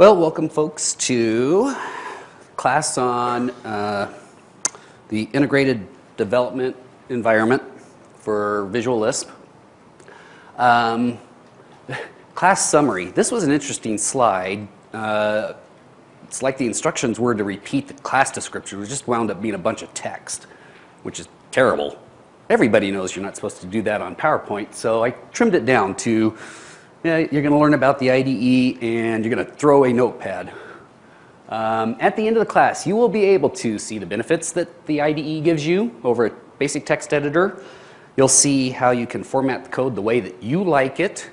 Well, welcome folks to class on the integrated development environment for Visual LISP. Class summary. This was an interesting slide. It's like the instructions were to repeat the class description. It just wound up being a bunch of text, which is terrible. Everybody knows you're not supposed to do that on PowerPoint, so I trimmed it down to you're going to learn about the IDE and you're going to throw a Notepad. At the end of the class, you will be able to see the benefits that the IDE gives you over a basic text editor. You'll see how you can format the code the way that you like it.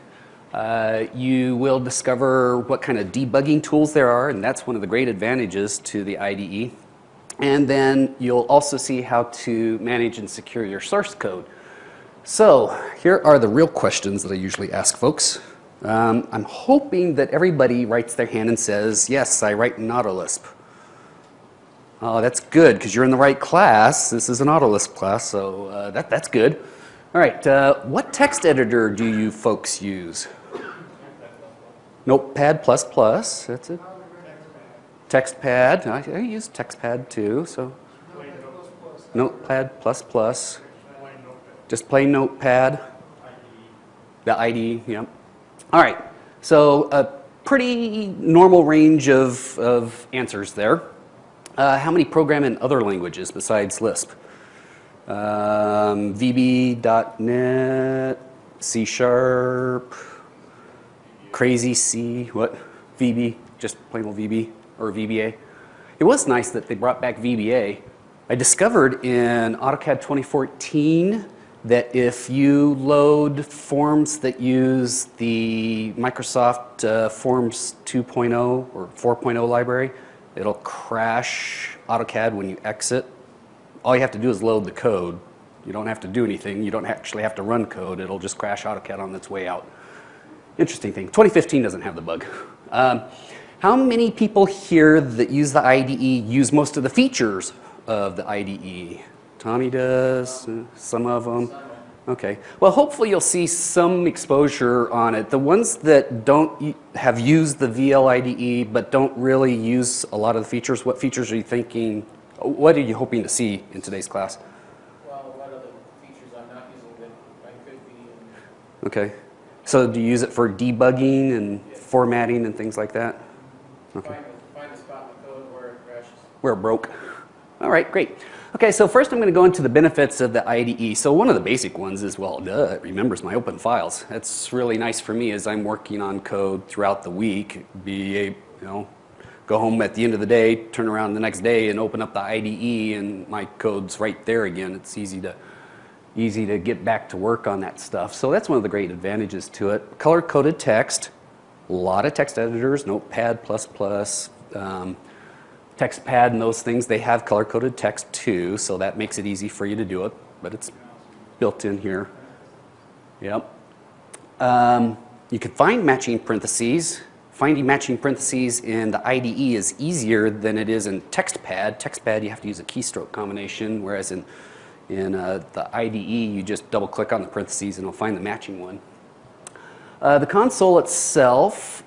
You will discover what kind of debugging tools there are, and that's one of the great advantages to the IDE. And then you'll also see how to manage and secure your source code. So here are the real questions that I usually ask folks. I'm hoping that everybody writes their hand and says, yes, I write in AutoLISP. Oh, that's good, because you're in the right class. This is an AutoLISP class, so that's good. All right, what text editor do you folks use? Notepad++, that's it. TextPad, I use TextPad too, so. Notepad++, just plain Notepad. The IDE, yep. All right, so a pretty normal range of answers there. How many program in other languages besides Lisp? VB, .NET, C#, Crazy C, what? VB, just plain old VB or VBA. It was nice that they brought back VBA. I discovered in AutoCAD 2014 that if you load forms that use the Microsoft Forms 2.0 or 4.0 library, it'll crash AutoCAD when you exit. All you have to do is load the code. You don't have to do anything. You don't actually have to run code. It'll just crash AutoCAD on its way out. Interesting thing. 2015 doesn't have the bug. How many people here that use the IDE use most of the features of the IDE? Tommy does, some of them. Okay. Well, hopefully you'll see some exposure on it. The ones that don't have used the VLIDE but don't really use a lot of the features, what features are you thinking, what are you hoping to see in today's class? Well, what are the features I'm not using that I could be? Okay. So do you use it for debugging and formatting and things like that? Okay. Find a spot in the code where it crashes. Where it broke. All right, great. Okay, so first I'm going to go into the benefits of the IDE. So one of the basic ones is, well, it remembers my open files. That's really nice for me as I'm working on code throughout the week. Go home at the end of the day, turn around the next day and open up the IDE and my code's right there again. It's easy to get back to work on that stuff. So that's one of the great advantages to it. Color-coded text, a lot of text editors, Notepad++, TextPad and those things, they have color-coded text too, so that makes it easy for you to do it, but it's built in here. Yep. You can find matching parentheses. Finding matching parentheses in the IDE is easier than it is in TextPad. TextPad, you have to use a keystroke combination, whereas in the IDE, you just double-click on the parentheses and it'll find the matching one. The console itself,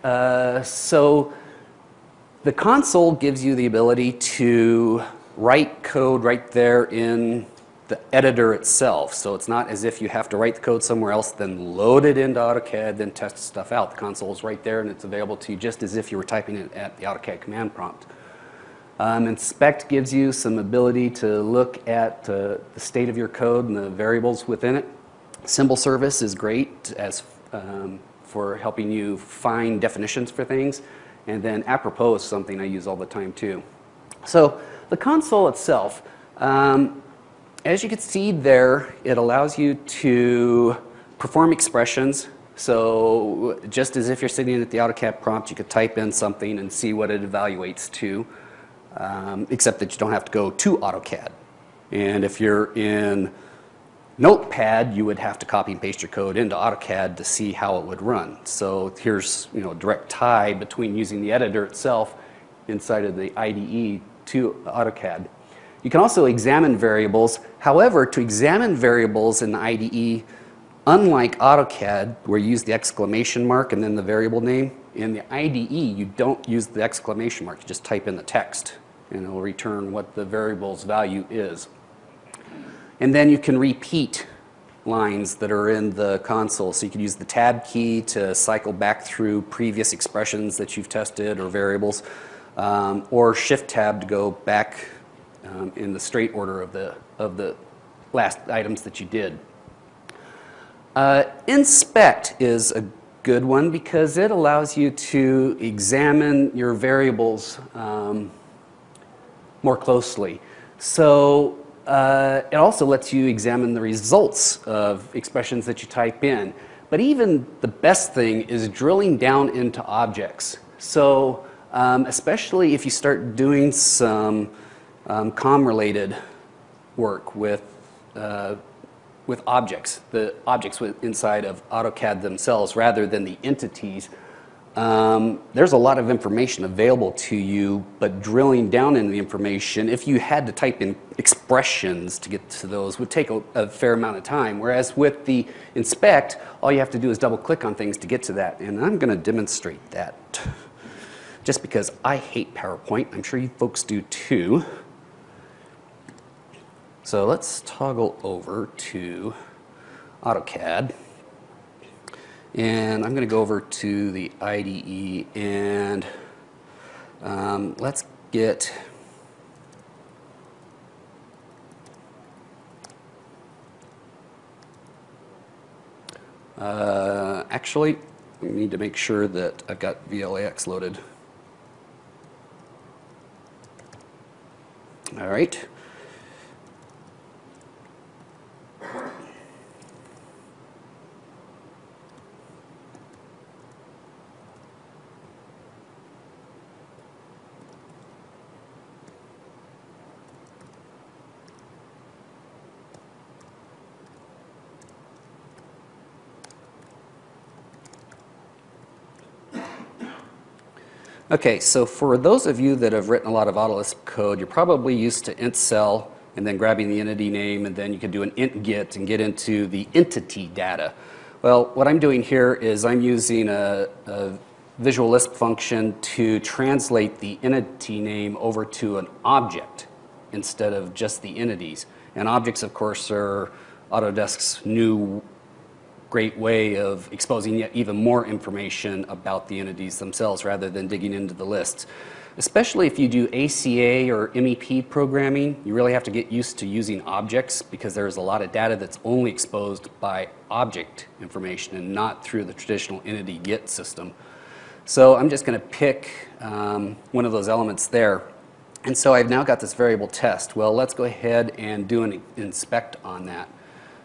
the console gives you the ability to write code right there in the editor itself. So it's not as if you have to write the code somewhere else, then load it into AutoCAD, then test stuff out. The console is right there and it's available to you just as if you were typing it at the AutoCAD command prompt. Inspect gives you some ability to look at the state of your code and the variables within it. Symbol service is great as for helping you find definitions for things. And then Apropos is something I use all the time too. So the console itself, as you can see there, it allows you to perform expressions. So just as if you're sitting at the AutoCAD prompt, you could type in something and see what it evaluates to, except that you don't have to go to AutoCAD. And if you're in Notepad, you would have to copy and paste your code into AutoCAD to see how it would run. So here's a direct tie between using the editor itself inside of the IDE to AutoCAD. You can also examine variables. However, to examine variables in the IDE, unlike AutoCAD, where you use the exclamation mark and then the variable name, In the IDE, you don't use the exclamation mark. You just type in the text, and it will return what the variable's value is. And then you can repeat lines that are in the console. So you can use the tab key to cycle back through previous expressions that you've tested or variables, or shift tab to go back in the straight order of the last items that you did. Inspect is a good one because it allows you to examine your variables more closely. So it also lets you examine the results of expressions that you type in. But even the best thing is drilling down into objects. So especially if you start doing some COM-related work with objects, the objects inside of AutoCAD themselves rather than the entities. There's a lot of information available to you, but drilling down into the information, if you had to type in expressions to get to those, would take a fair amount of time. Whereas with the inspect, all you have to do is double click on things to get to that. And I'm going to demonstrate that just because I hate PowerPoint. I'm sure you folks do too. So let's toggle over to AutoCAD. And I'm going to go over to the IDE and let's get actually, we need to make sure that I've got VLAX loaded. All right. Okay, so for those of you that have written a lot of AutoLISP code, you're probably used to int cell and then grabbing the entity name, and then you can do an int get and get into the entity data. Well, what I'm doing here is I'm using a Visual LISP function to translate the entity name over to an object instead of just the entities. And objects, of course, are Autodesk's new great way of exposing yet even more information about the entities themselves rather than digging into the lists. Especially if you do ACA or MEP programming, you really have to get used to using objects because there's a lot of data that's only exposed by object information and not through the traditional entity get system. So I'm just going to pick one of those elements there. And so I've now got this variable test. Well, let's go ahead and do an inspect on that.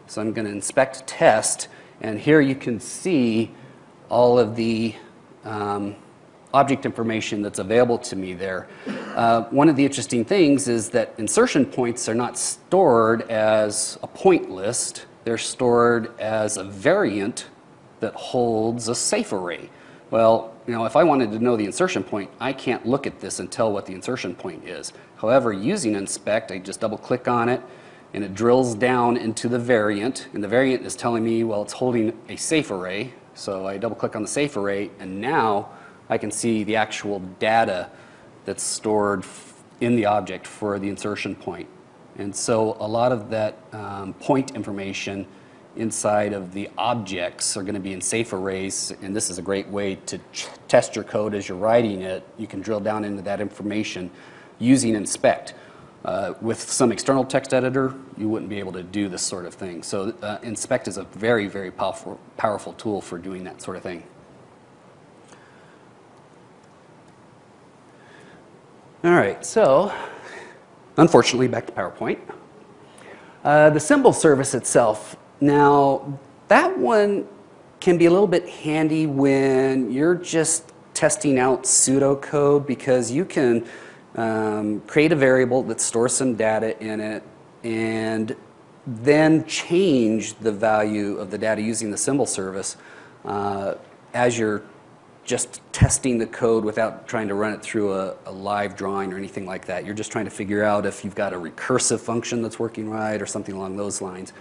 So I'm going to inspect test. And here you can see all of the object information that's available to me there. One of the interesting things is that insertion points are not stored as a point list. They're stored as a variant that holds a safe array. Well, you know, if I wanted to know the insertion point, I can't look at this and tell what the insertion point is. However, using inspect, I just double click on it, and it drills down into the variant, and the variant is telling me, well, it's holding a safe array. So I double click on the safe array, and now I can see the actual data that's stored in the object for the insertion point. And so a lot of that point information inside of the objects are going to be in safe arrays, and this is a great way to test your code as you're writing it. You can drill down into that information using inspect. With some external text editor, you wouldn't be able to do this sort of thing. So inspect is a very, very powerful tool for doing that sort of thing. All right, so unfortunately, back to PowerPoint. The symbol service itself. Now, that one can be a little bit handy when you're just testing out pseudocode because you can create a variable that stores some data in it and then change the value of the data using the symbol service as you're just testing the code without trying to run it through a live drawing or anything like that. You're just trying to figure out if you've got a recursive function that's working right or something along those lines.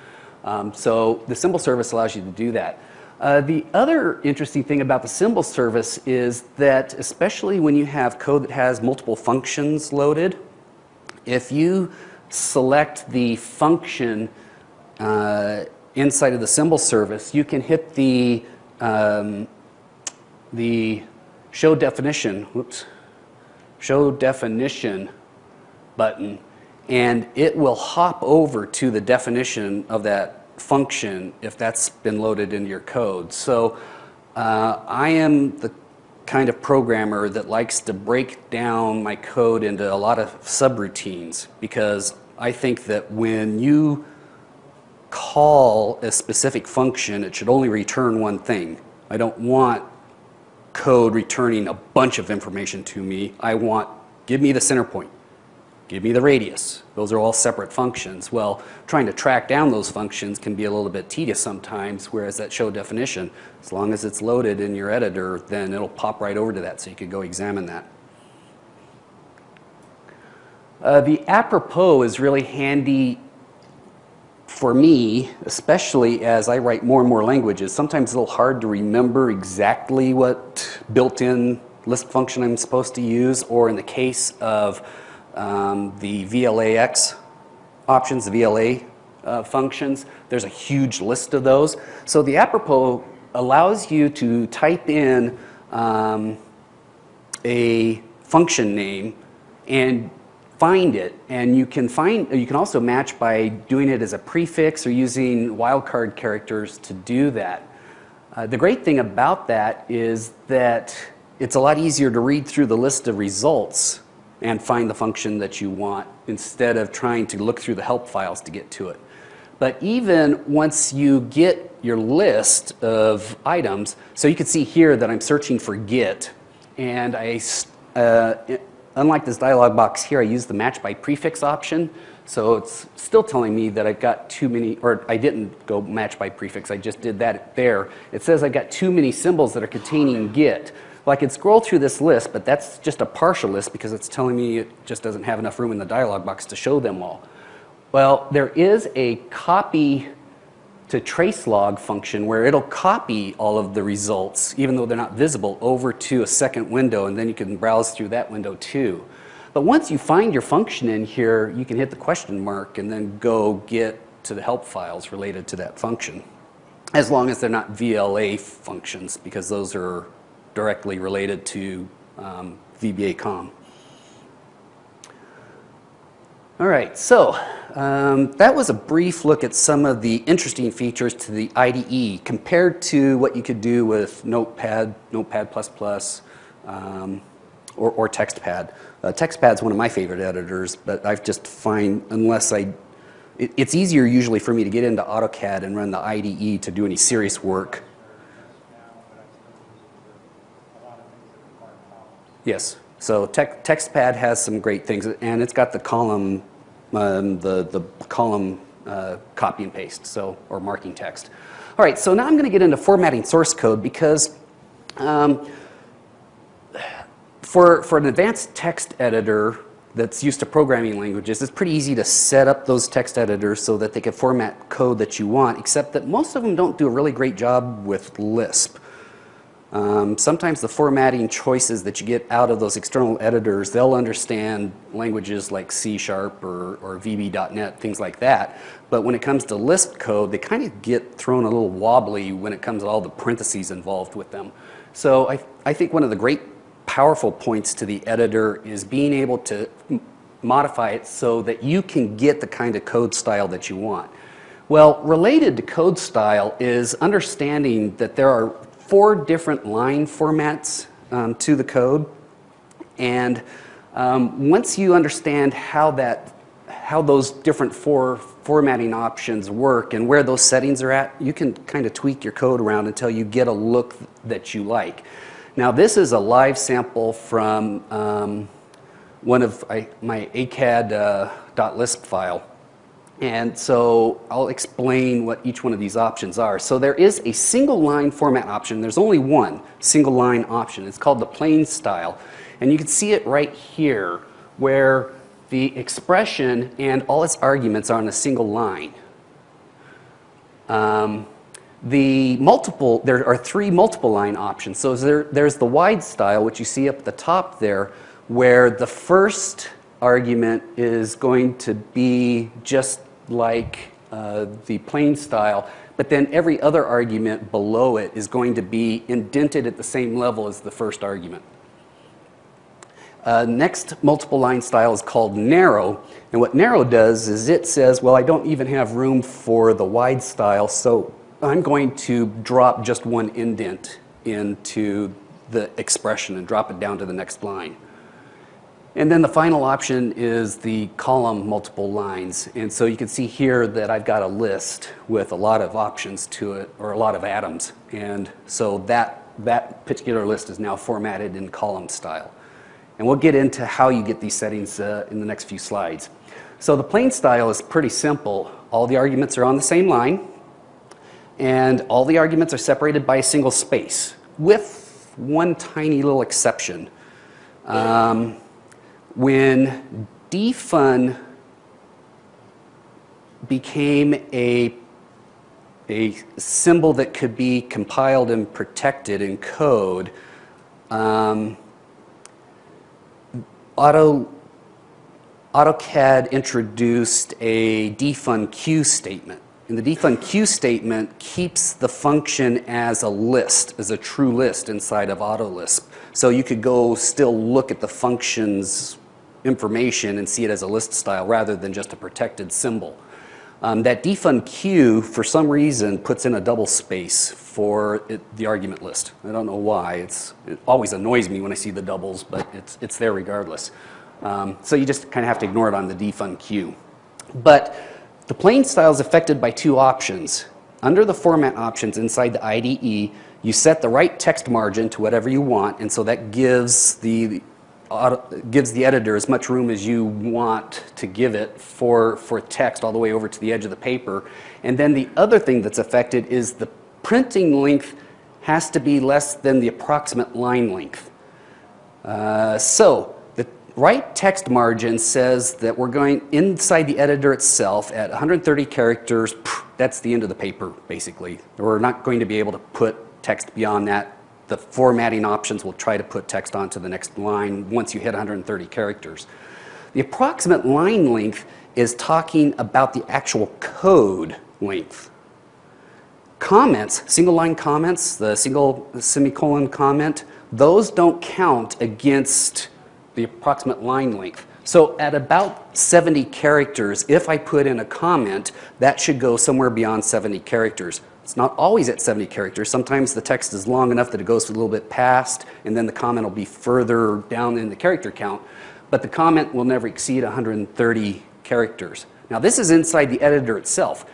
So the symbol service allows you to do that. The other interesting thing about the symbol service is that, especially when you have code that has multiple functions loaded, if you select the function inside of the symbol service, you can hit the show definition button, and it will hop over to the definition of that function if that's been loaded into your code. So I am the kind of programmer that likes to break down my code into a lot of subroutines, because I think that when you call a specific function, it should only return one thing. I don't want code returning a bunch of information to me. I want, give me the center point, give me the radius. Those are all separate functions. Well, trying to track down those functions can be a little bit tedious sometimes, whereas that show definition, as long as it's loaded in your editor, then it'll pop right over to that, so you could go examine that. The Apropos is really handy for me, especially as I write more and more languages. Sometimes it's a little hard to remember exactly what built-in Lisp function I'm supposed to use, or in the case of the VLAX options, the VLA functions, there's a huge list of those. So the Apropos allows you to type in a function name and find it, and you can also match by doing it as a prefix or using wildcard characters to do that. The great thing about that is that it's a lot easier to read through the list of results and find the function that you want, instead of trying to look through the help files to get to it. But even once you get your list of items, so you can see here that I'm searching for Git, and unlike this dialog box here, I use the match by prefix option. So it's still telling me that I've got too many, or I didn't go match by prefix, I just did that there. It says I've got too many symbols that are containing Git. Well, I could scroll through this list, but that's just a partial list because it's telling me it just doesn't have enough room in the dialog box to show them all. Well, there is a copy to trace log function where it'll copy all of the results, even though they're not visible, over to a second window, and then you can browse through that window too. But once you find your function in here, you can hit the question mark and then go get to the help files related to that function, as long as they're not VLA functions, because those are directly related to VBA-COM. All right, so that was a brief look at some of the interesting features to the IDE compared to what you could do with Notepad, Notepad++, or TextPad. TextPad's one of my favorite editors, but I've just find it's easier usually for me to get into AutoCAD and run the IDE to do any serious work. Yes. So TextPad has some great things, and it's got the column, column copy and paste, so, or marking text. All right, so now I'm going to get into formatting source code, because for an advanced text editor that's used to programming languages, it's pretty easy to set up those text editors so that they can format code that you want, except that most of them don't do a really great job with Lisp. Sometimes the formatting choices that you get out of those external editors, they'll understand languages like C# or VB.NET, things like that. But when it comes to Lisp code, they kind of get thrown a little wobbly when it comes to all the parentheses involved with them. So I think one of the great powerful points to the editor is being able to modify it so that you can get the kind of code style that you want. Well, related to code style is understanding that there are 4 different line formats to the code, and once you understand how those different 4 formatting options work and where those settings are at, you can kind of tweak your code around until you get a look that you like. Now, this is a live sample from one of my AutoCAD.lisp file. And so I'll explain what each one of these options are. So there is a single line format option. There's only one single line option. It's called the plain style. And you can see it right here, where the expression and all its arguments are on a single line. There are 3 multiple line options. So there's the wide style, which you see up at the top there, where the first argument is going to be just like the plain style, but then every other argument below it is going to be indented at the same level as the first argument. Next multiple line style is called narrow, and what narrow does is it says, well, I don't even have room for the wide style, so I'm going to drop just one indent into the expression and drop it down to the next line. And then the final option is the column multiple lines. And so you can see here that I've got a list with a lot of options to it, or a lot of atoms. And so that particular list is now formatted in column style. And we'll get into how you get these settings in the next few slides. So the plain style is pretty simple. All the arguments are on the same line, and all the arguments are separated by a single space, with one tiny little exception. When defun became a symbol that could be compiled and protected in code, AutoCAD introduced a defun queue statement. And the defun queue statement keeps the function as a list, as a true list inside of AutoLISP. So you could go still look at the function's information and see it as a list style rather than just a protected symbol. That defun queue, for some reason, puts in a double space for the argument list. I don't know why. It always annoys me when I see the doubles, but it's there regardless. So you just kind of have to ignore it on the defun queue. But the plain style is affected by 2 options. Under the format options inside the IDE, you set the right text margin to whatever you want, and so that gives the editor as much room as you want to give it for text all the way over to the edge of the paper. And then the other thing that's affected is the printing length has to be less than the approximate line length. So the right text margin says that we're going inside the editor itself at 130 characters. That's the end of the paper, basically. We're not going to be able to put text beyond that. The formatting options will try to put text onto the next line once you hit 130 characters. The approximate line length is talking about the actual code length. Comments, single line comments, the single semicolon comment, those don't count against the approximate line length. So at about 70 characters, if I put in a comment, that should go somewhere beyond 70 characters. It's not always at 70 characters. Sometimes the text is long enough that it goes a little bit past, and then the comment will be further down in the character count. But the comment will never exceed 130 characters. Now this is inside the editor itself.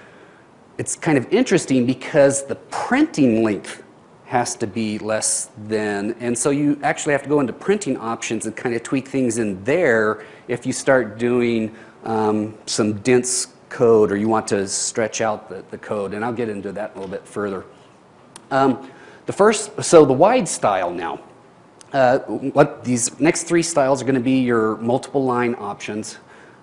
It's kind of interesting because the printing length has to be less than, and so you actually have to go into printing options and kind of tweak things in there if you start doing some dense code or you want to stretch out the code, and I'll get into that a little bit further. So the wide style now. What these next 3 styles are going to be your multiple line options.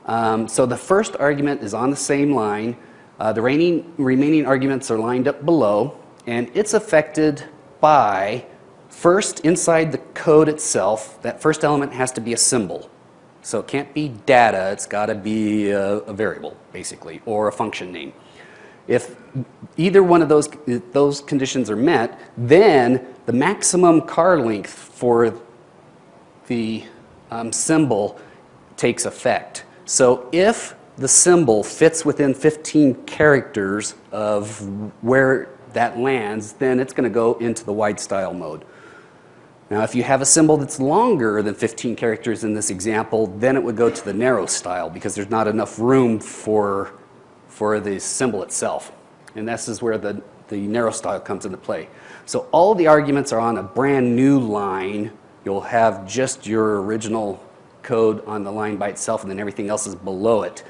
So the first argument is on the same line. The remaining arguments are lined up below, and it's affected by, first, inside the code itself, that first element has to be a symbol. So it can't be data, it's got to be a variable, basically, or a function name. If either one of those conditions are met, then the maximum car length for the symbol takes effect. So if the symbol fits within 15 characters of where that lands, then it's going to go into the wide style mode. Now if you have a symbol that's longer than 15 characters in this example, then it would go to the narrow style because there's not enough room for the symbol itself. And this is where the narrow style comes into play. So all the arguments are on a brand new line. You'll have just your original code on the line by itself, and then everything else is below it.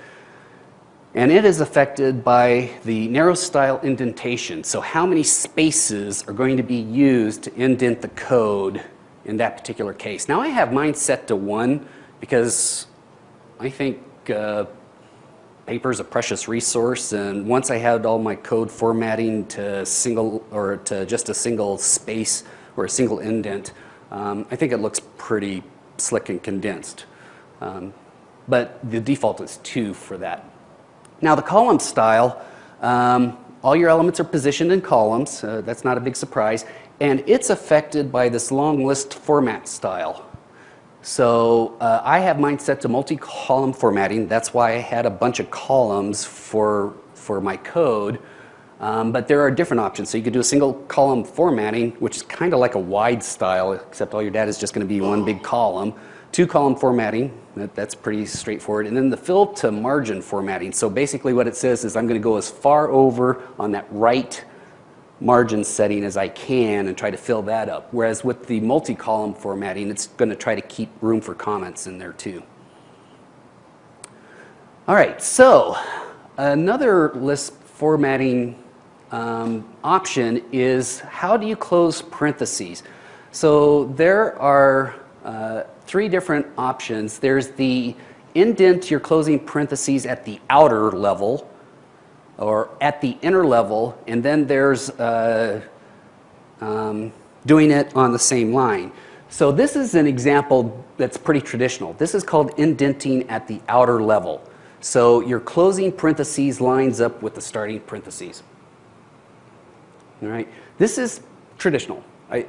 And it is affected by the narrow style indentation. So how many spaces are going to be used to indent the code in that particular case. Now I have mine set to 1 because I think paper's a precious resource, and once I had all my code formatting to single or to just a single space or a single indent, I think it looks pretty slick and condensed. But the default is 2 for that. Now the column style, all your elements are positioned in columns. That's not a big surprise. And it's affected by this long list format style. So I have mine set to multi-column formatting. That's why I had a bunch of columns for my code. But there are different options. So you could do a single column formatting, which is kind of like a wide style, except all your data is just going to be one big column. 2-column formatting, that's pretty straightforward. And then the fill to margin formatting. So basically what it says is I'm going to go as far over on that right margin setting as I can and try to fill that up. Whereas with the multi-column formatting, it's going to try to keep room for comments in there too. All right, so another Lisp formatting option is how do you close parentheses? So there are 3 different options. There's the indent your closing parentheses at the outer level or at the inner level, and then there's doing it on the same line. So this is an example that's pretty traditional. This is called indenting at the outer level. So your closing parentheses lines up with the starting parentheses. All right, this is traditional.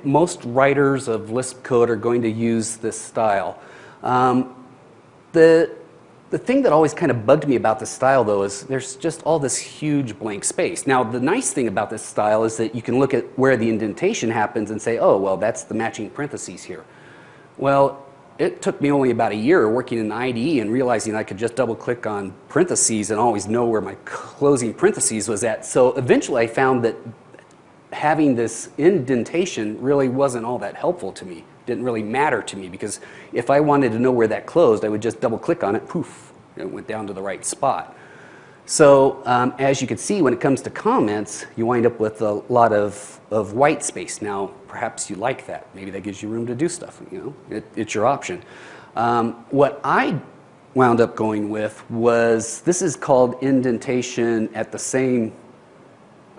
Most writers of Lisp code are going to use this style. The thing that always kind of bugged me about this style, though, is there's just all this huge blank space. Now, the nice thing about this style is that you can look at where the indentation happens and say, oh, well, that's the matching parentheses here. Well, it took me only about a year working in IDE and realizing I could just double-click on parentheses and always know where my closing parentheses was at. So eventually I found that having this indentation really wasn't all that helpful to me. Didn't really matter to me, because if I wanted to know where that closed, I would just double click on it, poof, it went down to the right spot. So as you can see, when it comes to comments, you wind up with a lot of white space. Now, perhaps you like that. Maybe that gives you room to do stuff. You know, it's your option. What I wound up going with was, this is called indentation at the same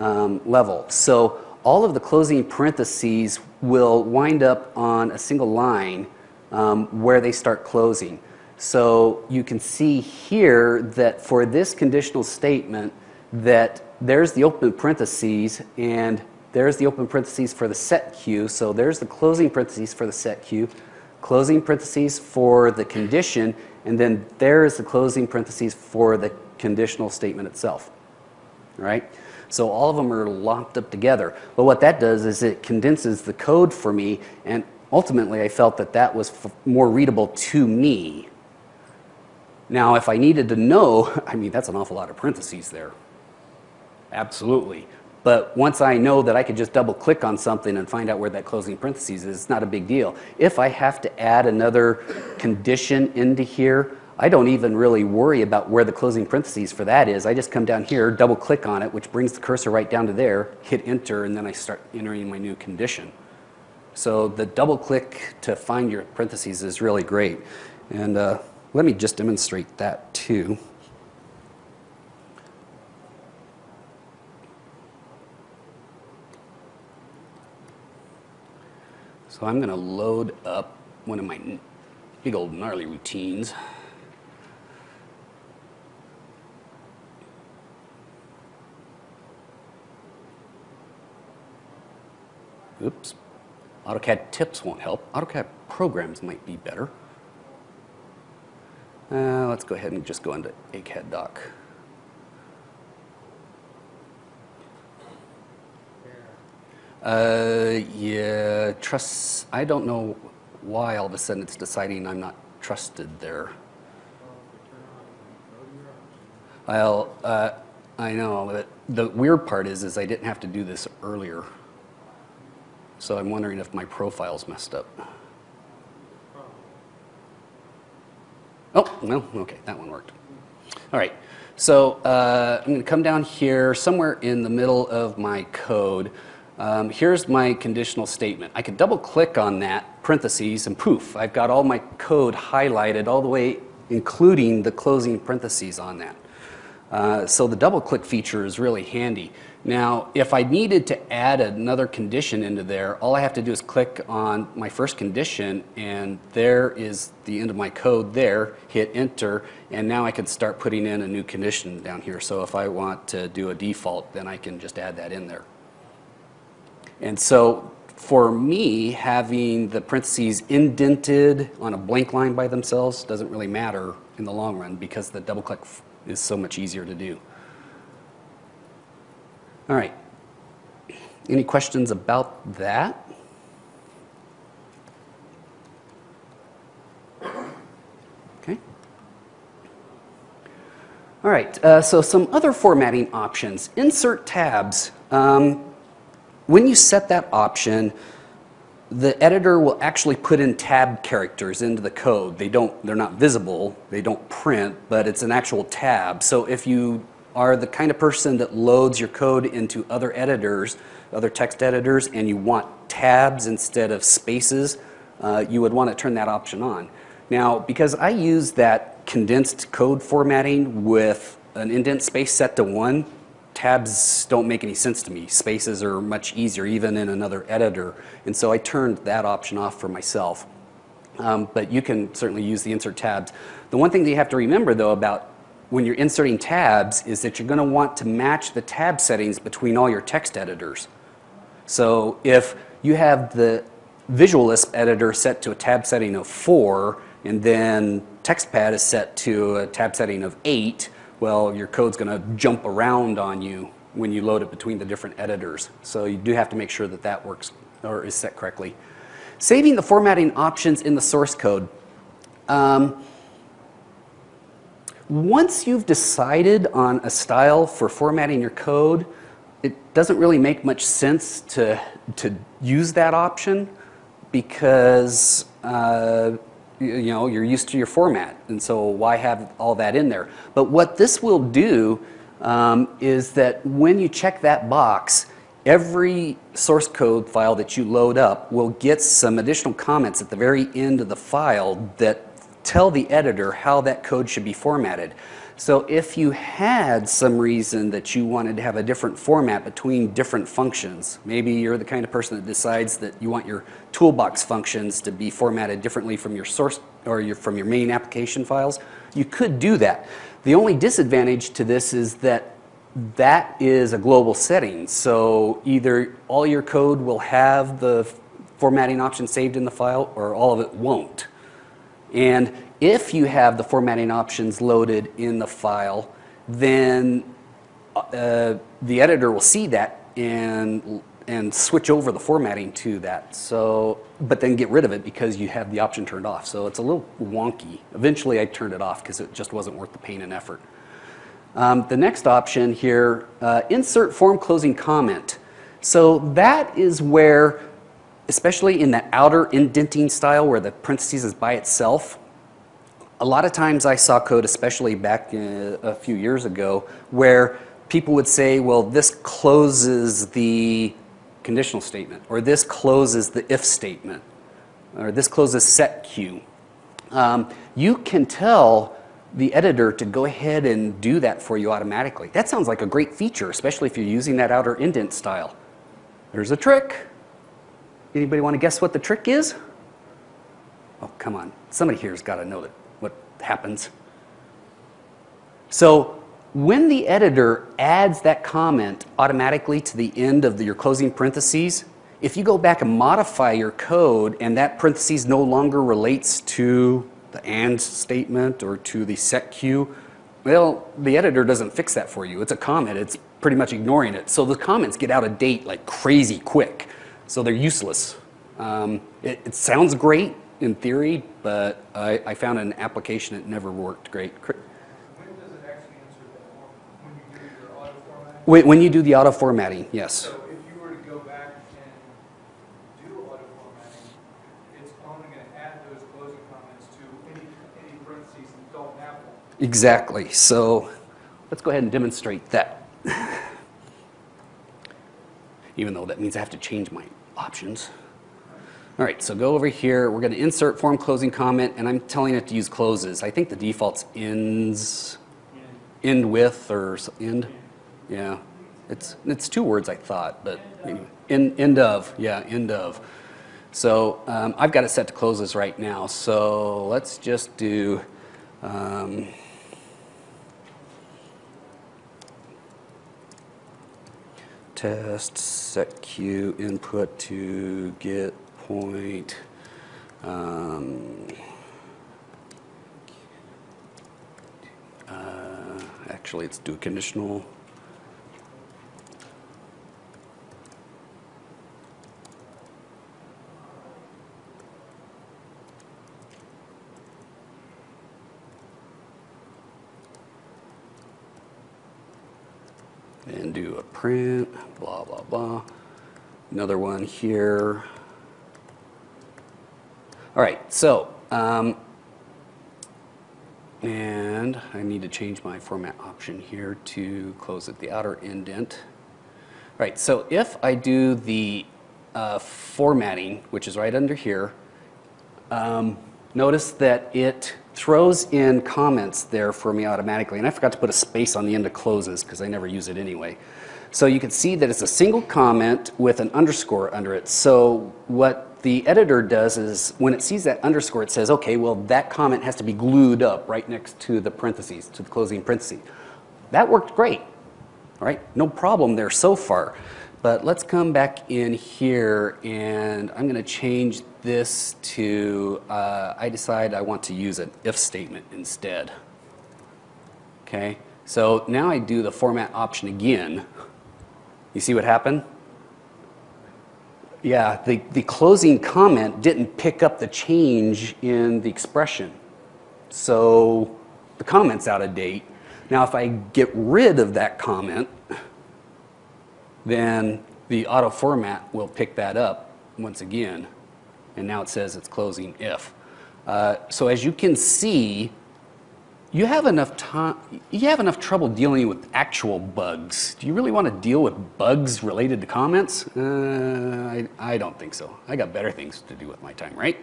level. So all of the closing parentheses will wind up on a single line where they start closing. So you can see here that for this conditional statement, that there's the open parentheses and there's the open parentheses for the set Q. So there's the closing parentheses for the set Q, closing parentheses for the condition, and then there's the closing parentheses for the conditional statement itself. All right? So all of them are locked up together. But what that does is it condenses the code for me, and ultimately I felt that that was more readable to me. Now, if I needed to know, I mean, that's an awful lot of parentheses there. Absolutely. But once I know that I could just double click on something and find out where that closing parentheses is, it's not a big deal. If I have to add another condition into here, I don't even really worry about where the closing parentheses for that is. I just come down here, double click on it, which brings the cursor right down to there, hit enter, and then I start entering my new condition. So the double click to find your parentheses is really great. And let me just demonstrate that too. So I'm going to load up one of my big old gnarly routines. Oops. AutoCAD tips won't help. AutoCAD programs might be better. Let's go ahead and just go into ACAD doc. Yeah, trust. I don't know why all of a sudden it's deciding I'm not trusted there. Well, I know, but the weird part is I didn't have to do this earlier. So I'm wondering if my profile's messed up. Oh, no, okay, that one worked. All right, so I'm going to come down here somewhere in the middle of my code. Here's my conditional statement. I could double click on that, parentheses, and poof, I've got all my code highlighted all the way, including the closing parentheses on that. So the double click feature is really handy. Now, if I needed to add another condition into there, all I have to do is click on my first condition, and there is the end of my code there, hit enter, and now I can start putting in a new condition down here. So if I want to do a default, then I can just add that in there. And so for me, having the parentheses indented on a blank line by themselves doesn't really matter in the long run because the double click is so much easier to do. All right. Any questions about that? Okay. All right. So some other formatting options. Insert tabs. When you set that option, the editor will actually put in tab characters into the code. They're not visible, they don't print, but it's an actual tab. So if you are the kind of person that loads your code into other editors, other text editors, and you want tabs instead of spaces, you would want to turn that option on. Now, because I use that condensed code formatting with an indent space set to 1, tabs don't make any sense to me. Spaces are much easier, even in another editor. And so I turned that option off for myself. But you can certainly use the insert tabs. The one thing that you have to remember, though, about when you're inserting tabs is that you're going to want to match the tab settings between all your text editors. So if you have the Visual LISP editor set to a tab setting of 4, and then TextPad is set to a tab setting of 8, well, your code's going to jump around on you when you load it between the different editors. So you do have to make sure that that works or is set correctly. Saving the formatting options in the source code. Once you've decided on a style for formatting your code, it doesn't really make much sense to use that option because you know, you're used to your format, and so why have all that in there? But what this will do is that when you check that box, every source code file that you load up will get some additional comments at the very end of the file that tell the editor how that code should be formatted. So if you had some reason that you wanted to have a different format between different functions, maybe you're the kind of person that decides that you want your toolbox functions to be formatted differently from your source or from your main application files, you could do that. The only disadvantage to this is that that is a global setting. So either all your code will have the formatting option saved in the file or all of it won't. And if you have the formatting options loaded in the file, then the editor will see that and switch over the formatting to that. So, but then get rid of it because you have the option turned off. So it's a little wonky. Eventually I turned it off because it just wasn't worth the pain and effort. The next option here, insert form closing comment. So that is where, especially in that outer indenting style where the parentheses is by itself, a lot of times I saw code, especially back a few years ago, where people would say, well, this closes the conditional statement, or this closes the if statement, or this closes set Q. You can tell the editor to go ahead and do that for you automatically. That sounds like a great feature, especially if you're using that outer indent style. There's a trick. Anybody want to guess what the trick is? Oh, come on. Somebody here's got to know that what happens. So when the editor adds that comment automatically to the end of your closing parentheses, if you go back and modify your code and that parentheses no longer relates to the AND statement or to the set Q, well, the editor doesn't fix that for you. It's a comment. It's pretty much ignoring it. So the comments get out of date like crazy quick. So they're useless. It sounds great in theory, but I found an application it never worked great. When does it actually insert that form? When you do your auto formatting? When you do the auto formatting, yes. So if you were to go back and do auto formatting, it's only going to add those closing comments to any parentheses that don't have them. Exactly. So let's go ahead and demonstrate that. Even though that means I have to change my options. All right, so go over here. We're going to insert form closing comment, and I'm telling it to use closes. I think the default's ends. end with or end. Yeah, it's two words I thought, but anyway, end of. Yeah, end of. So I've got it set to closes right now. So let's just do. Test set Q input to get point. Actually, let's do a conditional. And do a print, blah, blah, blah. Another one here. All right, so, and I need to change my format option here to close at the outer indent. All right, so if I do the formatting, which is right under here, notice that it throws in comments there for me automatically. And I forgot to put a space on the end of closes because I never use it anyway. So you can see that it's a single comment with an underscore under it. So what the editor does is when it sees that underscore, it says, okay, well, that comment has to be glued up right next to the parentheses, to the closing parentheses. That worked great. All right, no problem there so far. But let's come back in here, and I'm going to change this to, I decide I want to use an if statement instead. Okay, so now I do the format option again. You see what happened? Yeah, the closing comment didn't pick up the change in the expression. So the comment's out of date. Now if I get rid of that comment, then the auto format will pick that up once again. And now it says it's closing if. So as you can see, you have enough trouble dealing with actual bugs. Do you really want to deal with bugs related to comments? I don't think so. I got better things to do with my time, right?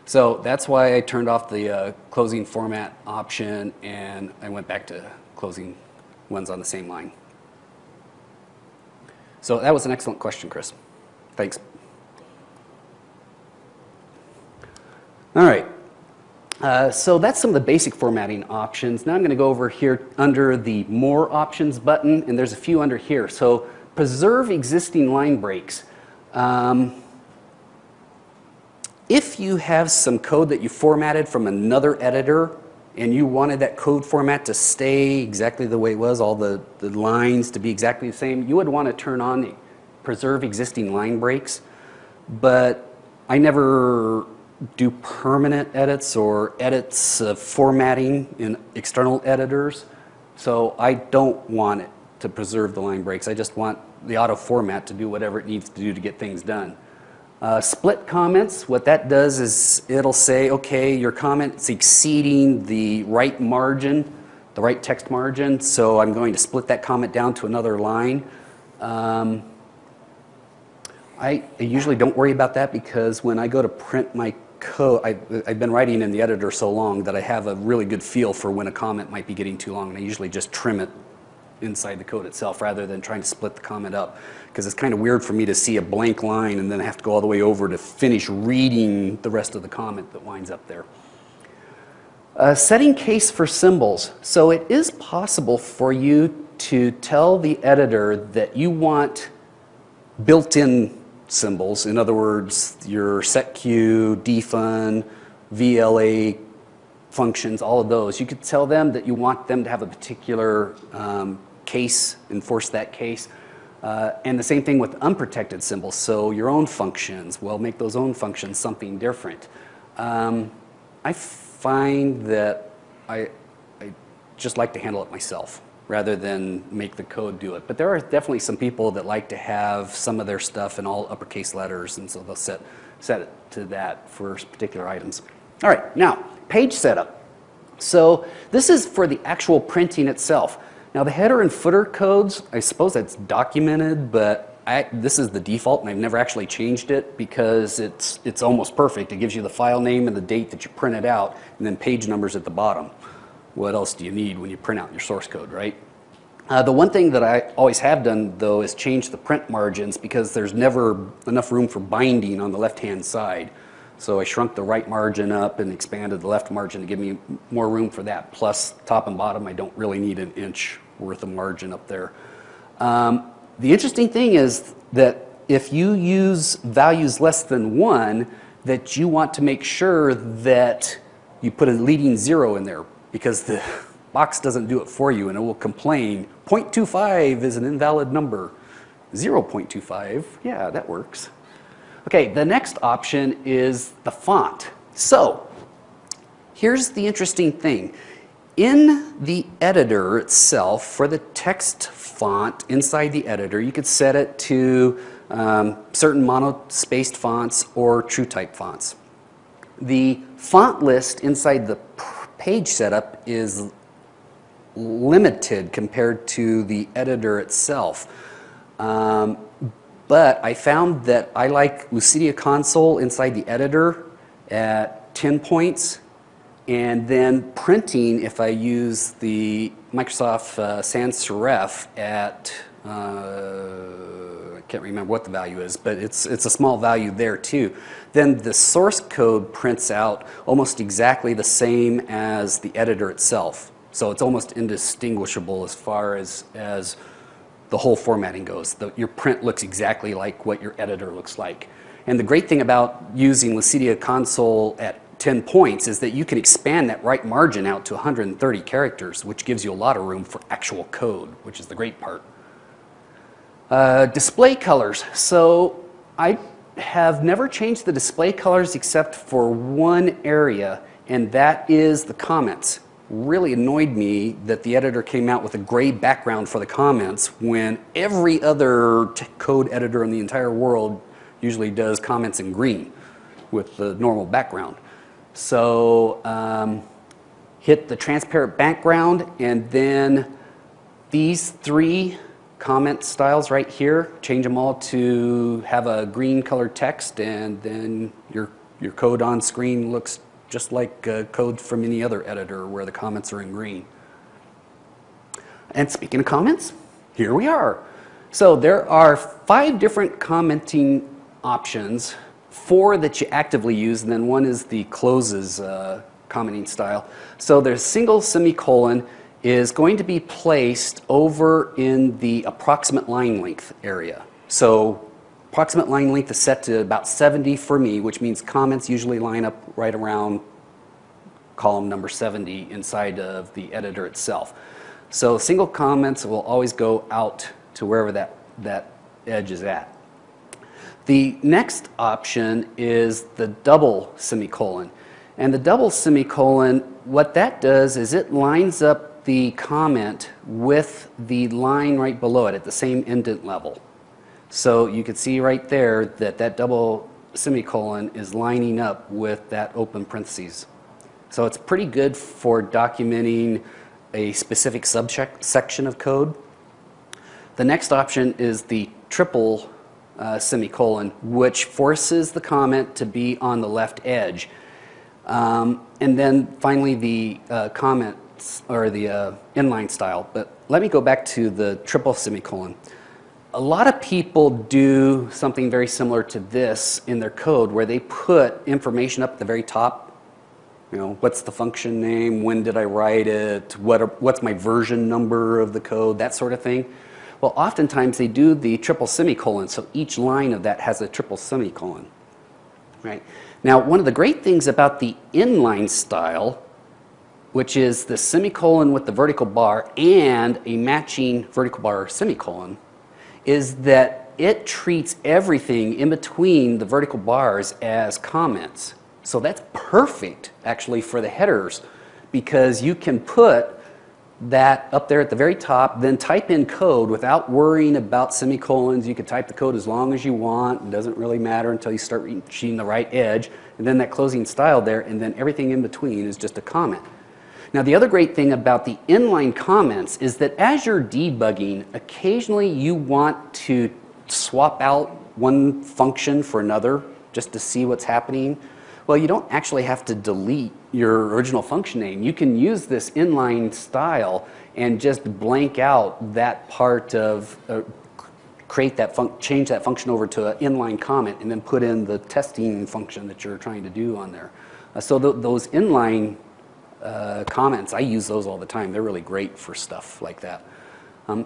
So that's why I turned off the closing format option, and I went back to closing ones on the same line. So that was an excellent question, Chris. Thanks. All right. So that's some of the basic formatting options. Now I'm going to go over here under the More Options button, and there's a few under here. So preserve existing line breaks. If you have some code that you formatted from another editor and you wanted that code format to stay exactly the way it was, all the lines to be exactly the same, you would want to turn on the preserve existing line breaks. But I never do permanent edits or edits of formatting in external editors, so I don't want it to preserve the line breaks. I just want the auto format to do whatever it needs to do to get things done. Split comments, what that does is it'll say, okay, your comment's exceeding the right margin, the right text margin, so I'm going to split that comment down to another line. I usually don't worry about that because when I go to print my code, I've been writing in the editor so long that I have a really good feel for when a comment might be getting too long, and I usually just trim it inside the code itself rather than trying to split the comment up, because it's kind of weird for me to see a blank line and then have to go all the way over to finish reading the rest of the comment that winds up there. Setting case for symbols. So it is possible for you to tell the editor that you want built-in symbols. In other words, your setQ, defun, VLA functions, all of those. You could tell them that you want them to have a particular case, enforce that case. And the same thing with unprotected symbols. So your own functions, well, make those own functions something different. I find that I just like to handle it myself rather than make the code do it. But there are definitely some people that like to have some of their stuff in all uppercase letters, and so they'll set it to that for particular items. All right, now, page setup. So this is for the actual printing itself. Now the header and footer codes, I suppose that's documented, but this is the default, and I've never actually changed it because it's almost perfect. It gives you the file name and the date that you printed out, and then page numbers at the bottom. what else do you need when you print out your source code, right? The one thing that I always have done, though, is change the print margins because there's never enough room for binding on the left-hand side. So I shrunk the right margin up and expanded the left margin to give me more room for that. Plus, top and bottom, I don't really need an inch worth of margin up there. The interesting thing is that if you use values less than 1, that you want to make sure that you put a leading 0 in there because the box doesn't do it for you and it will complain, 0.25 is an invalid number. 0.25, yeah, that works. Okay, the next option is the font. So, here's the interesting thing. In the editor itself, for the text font inside the editor, you could set it to certain monospaced fonts or true type fonts. The font list inside the page setup is limited compared to the editor itself. But I found that I like Lucidia Console inside the editor at 10 points, and then printing if I use the Microsoft Sans Serif at, I can't remember what the value is, but it's a small value there too. Then the source code prints out almost exactly the same as the editor itself. So it's almost indistinguishable as far as the whole formatting goes. Your print looks exactly like what your editor looks like. And the great thing about using Lucidia Console at 10 points is that you can expand that right margin out to 130 characters, which gives you a lot of room for actual code, which is the great part. Display colors. So I have never changed the display colors except for one area, and that is the comments. Really annoyed me that the editor came out with a gray background for the comments when every other code editor in the entire world usually does comments in green with the normal background. So hit the transparent background, and then these 3 comment styles right here, change them all to have a green colored text, and then your code on screen looks just like code from any other editor where the comments are in green. And speaking of comments, here we are. So there are 5 different commenting options, 4 that you actively use, and then 1 is the closes commenting style. So there's single semicolon is going to be placed over in the approximate line length area. So approximate line length is set to about 70 for me, which means comments usually line up right around column number 70 inside of the editor itself. So single comments will always go out to wherever that edge is at. The next option is the double semicolon. And the double semicolon, what that does is it lines up the comment with the line right below it at the same indent level. So you can see right there that that double semicolon is lining up with that open parentheses. So it's pretty good for documenting a specific subsection of code. The next option is the triple semicolon, which forces the comment to be on the left edge. And then finally the comments or the inline style. But let me go back to the triple semicolon. A lot of people do something very similar to this in their code where they put information up at the very top. You know, what's the function name, when did I write it, what's my version number of the code, that sort of thing. Well, oftentimes they do the triple semicolon, so each line of that has a triple semicolon. Right? Now, one of the great things about the inline style, which is the semicolon with the vertical bar and a matching vertical bar semicolon, is that it treats everything in between the vertical bars as comments. So that's perfect, actually, for the headers, because you can put that up there at the very top, then type in code without worrying about semicolons. You can type the code as long as you want. It doesn't really matter until you start reaching the right edge. And then that closing style there, and then everything in between is just a comment. Now, the other great thing about the inline comments is that as you're debugging, occasionally you want to swap out one function for another just to see what's happening. Well, you don't actually have to delete your original function name. You can use this inline style and just blank out that part of, change that function over to an inline comment and then put in the testing function that you're trying to do on there. So those inline comments, I use those all the time. They're really great for stuff like that.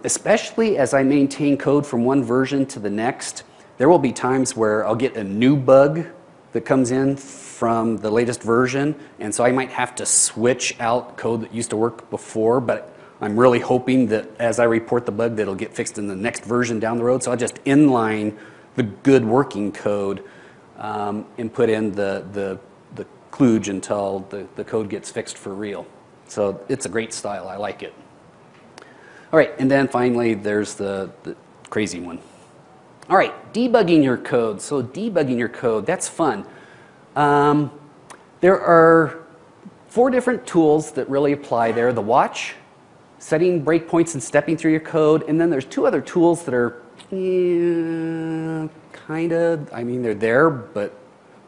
Especially as I maintain code from one version to the next, there will be times where I'll get a new bug that comes in from the latest version, and so I might have to switch out code that used to work before, but I'm really hoping that as I report the bug that it'll get fixed in the next version down the road. So I'll just inline the good working code and put in the kludge until the code gets fixed for real. So it's a great style. I like it. All right, and then finally there's the crazy one. All right, debugging your code. So debugging your code, that's fun. There are 4 different tools that really apply there. The watch, setting breakpoints and stepping through your code, and then there's 2 other tools that are kind of, I mean, they're there, but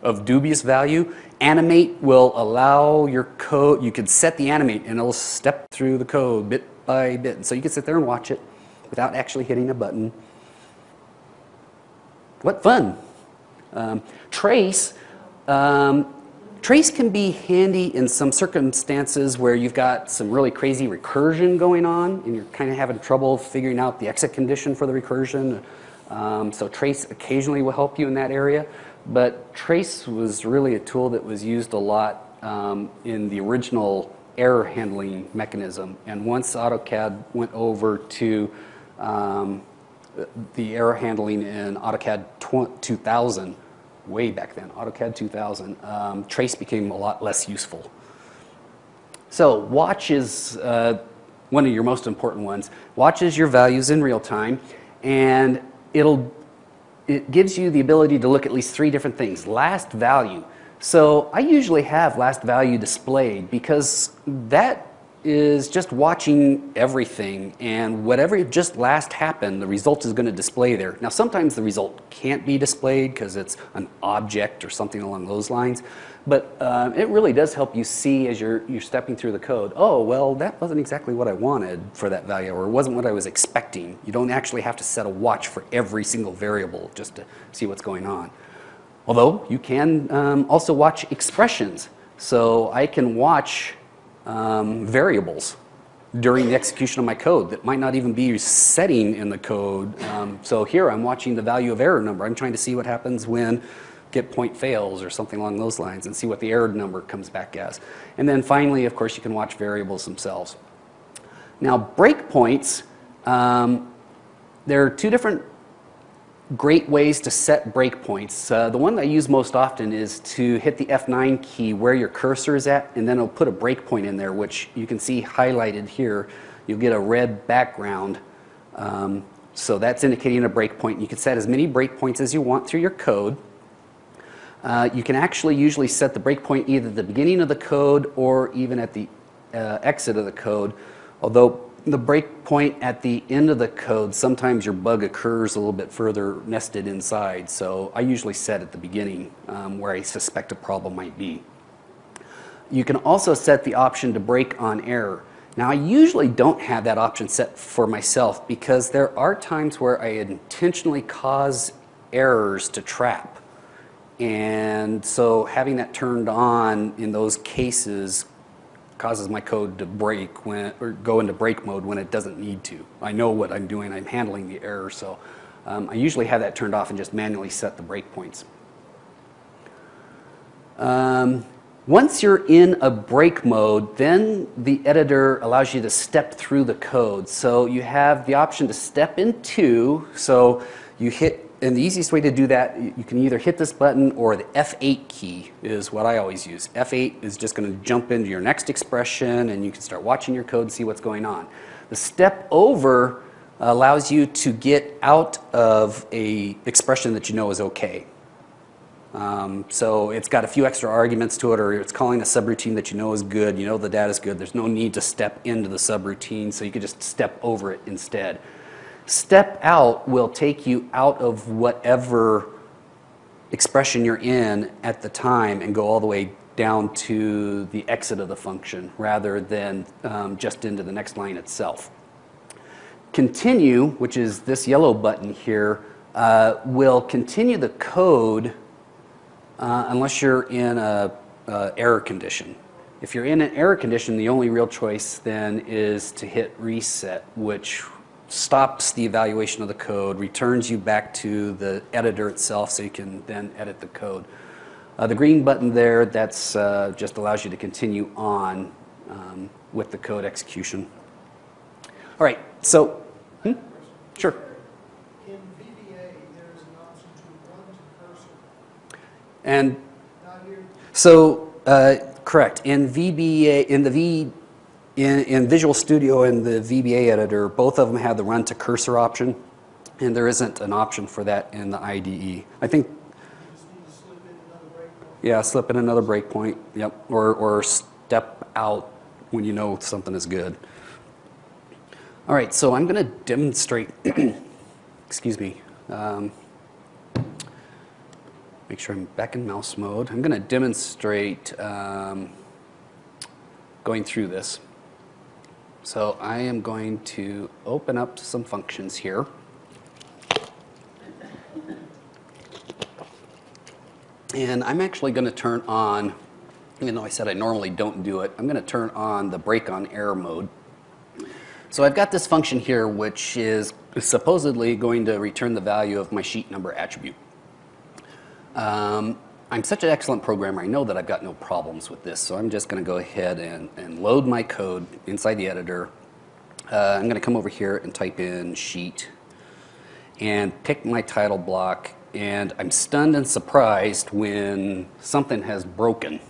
of dubious value. Animate will allow your code, you could set the animate and it'll step through the code bit by bit. And so you can sit there and watch it without actually hitting a button. What fun. Trace. Trace can be handy in some circumstances where you've got some really crazy recursion going on and you're kind of having trouble figuring out the exit condition for the recursion. So trace occasionally will help you in that area. But trace was really a tool that was used a lot in the original error handling mechanism. And once AutoCAD went over to the error handling in AutoCAD 2000, way back then, AutoCAD 2000, trace became a lot less useful. So watch is one of your most important ones. Watches your values in real time, and it gives you the ability to look at least 3 different things. Last value. So I usually have last value displayed because that is just watching everything, and whatever just last happened, the result is going to display there. Now sometimes the result can't be displayed because it's an object or something along those lines, but it really does help you see as you're stepping through the code, oh well, that wasn't exactly what I wanted for that value, or it wasn't what I was expecting. You don't actually have to set a watch for every single variable just to see what's going on. Although you can also watch expressions. So I can watch variables during the execution of my code that might not even be setting in the code. So here I'm watching the value of error number. I'm trying to see what happens when get point fails or something along those lines and see what the error number comes back as. And then finally, of course, you can watch variables themselves. Now breakpoints, there are 2 different great ways to set breakpoints. The one that I use most often is to hit the F9 key where your cursor is at, and then it'll put a breakpoint in there, which you can see highlighted here. You'll get a red background. So that's indicating a breakpoint. You can set as many breakpoints as you want through your code. You can actually usually set the breakpoint either at the beginning of the code or even at the exit of the code, although the breakpoint at the end of the code, sometimes your bug occurs a little bit further nested inside. So I usually set at the beginning where I suspect a problem might be. You can also set the option to break on error. Now I usually don't have that option set for myself because there are times where I intentionally cause errors to trap. And so having that turned on in those cases causes my code to break or go into break mode when it doesn't need to. I know what I'm doing, I'm handling the error, so I usually have that turned off and just manually set the breakpoints. Once you're in a break mode, then the editor allows you to step through the code. So you have the option to step into, so you hit, and the easiest way to do that, you can either hit this button or the F8 key is what I always use. F8 is just going to jump into your next expression and you can start watching your code and see what's going on. The step over allows you to get out of a expression that you know is okay. So it's got a few extra arguments to it, or it's calling a subroutine that you know is good, you know the data is good, there's no need to step into the subroutine, so you can just step over it instead. Step out will take you out of whatever expression you're in at the time and go all the way down to the exit of the function rather than just into the next line itself. Continue, which is this yellow button here, will continue the code unless you're in a error condition. If you're in an error condition, the only real choice then is to hit reset, which stops the evaluation of the code, returns you back to the editor itself so you can then edit the code. The green button there, that's just allows you to continue on with the code execution. All right, so, sure. In VBA, there's an option to run to cursor. And Not here. so, correct. In VBA, in Visual Studio and the VBA editor, both of them have the run to cursor option, and there isn't an option for that in the IDE. I think, You just need to slip in another breakpoint. yeah, slip in another breakpoint, yep, or step out when you know something is good. All right, so I'm going to demonstrate, excuse me, make sure I'm back in mouse mode. I'm going to demonstrate going through this. So I am going to open up some functions here. And I'm actually going to turn on, even though I said I normally don't do it, I'm going to turn on the break on error mode. So I've got this function here which is supposedly going to return the value of my sheet number attribute. I'm such an excellent programmer, I know that I've got no problems with this, so I'm just going to go ahead and load my code inside the editor. I'm going to come over here and type in sheet and pick my title block, and I'm stunned and surprised when something has broken.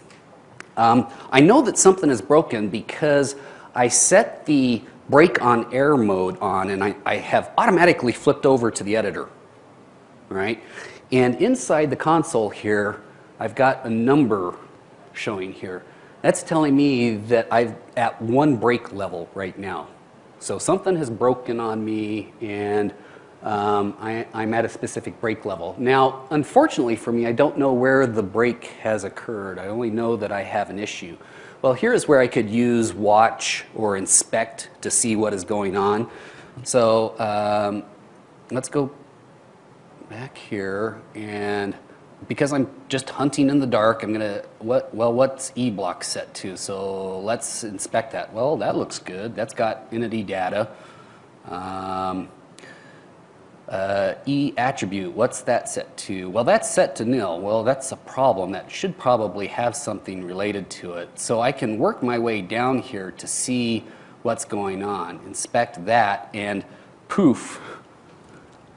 I know that something is broken because I set the break on error mode on, and I have automatically flipped over to the editor, right? And inside the console here, I've got a number showing here. That's telling me that I'm at one break level right now. So something has broken on me, and I'm at a specific break level. Now, unfortunately for me, I don't know where the break has occurred. I only know that I have an issue. Well, here's where I could use watch or inspect to see what is going on. So let's go back here, and because I'm just hunting in the dark, I'm gonna, what's E block set to? So let's inspect that. Well, that looks good. That's got entity data. E attribute, what's that set to? Well, that's set to nil. Well, that's a problem. That should probably have something related to it. So I can work my way down here to see what's going on, inspect that, and poof.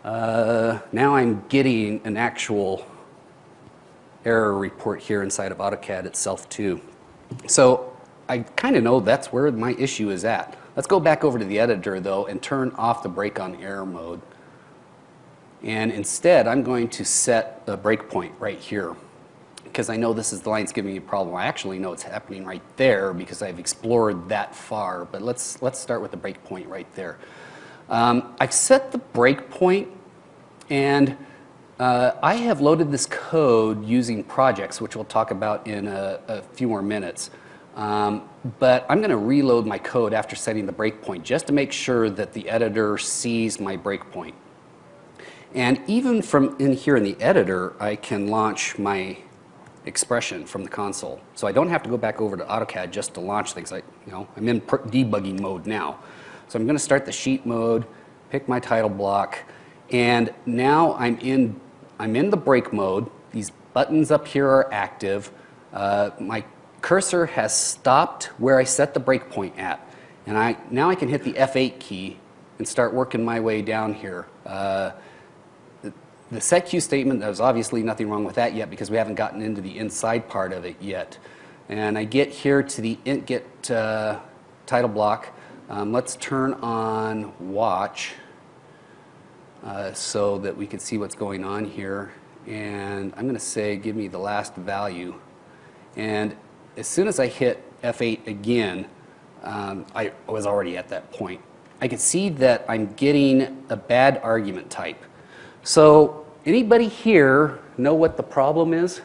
Now I'm getting an actual error report here inside of AutoCAD itself too. So I kind of know that's where my issue is at. Let's go back over to the editor though and turn off the break on error mode. And instead I'm going to set a breakpoint right here because I know this is the line that's giving me a problem. I actually know it's happening right there because I've explored that far, but let's start with the breakpoint right there. I've set the breakpoint, and I have loaded this code using projects, which we'll talk about in a few more minutes. But I'm going to reload my code after setting the breakpoint just to make sure that the editor sees my breakpoint. And even from in here in the editor, I can launch my expression from the console. So I don't have to go back over to AutoCAD just to launch things. I'm in debugging mode now. So I'm going to start the sheet mode, pick my title block, and now I'm in the break mode. These buttons up here are active. My cursor has stopped where I set the breakpoint at, and now I can hit the F8 key and start working my way down here. The set queue statement, there's obviously nothing wrong with that yet because we haven't gotten into the inside part of it yet. And I get here to the title block. Let's turn on watch so that we can see what's going on here. And I'm going to say give me the last value. And as soon as I hit F8 again, I was already at that point. I can see that I'm getting a bad argument type. So anybody here know what the problem is?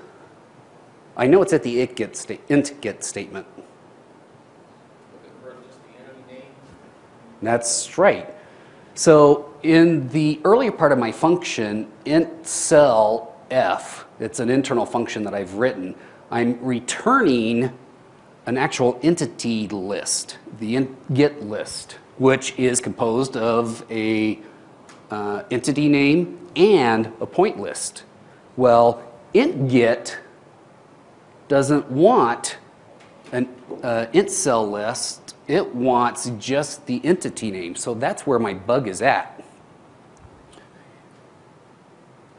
I know it's at the int get statement. That's right. So in the earlier part of my function, int cell f, it's an internal function that I've written, I'm returning an actual entity list, the get list, which is composed of a entity name and a point list. Well, int get doesn't want an int cell list. It wants just the entity name. So that's where my bug is at.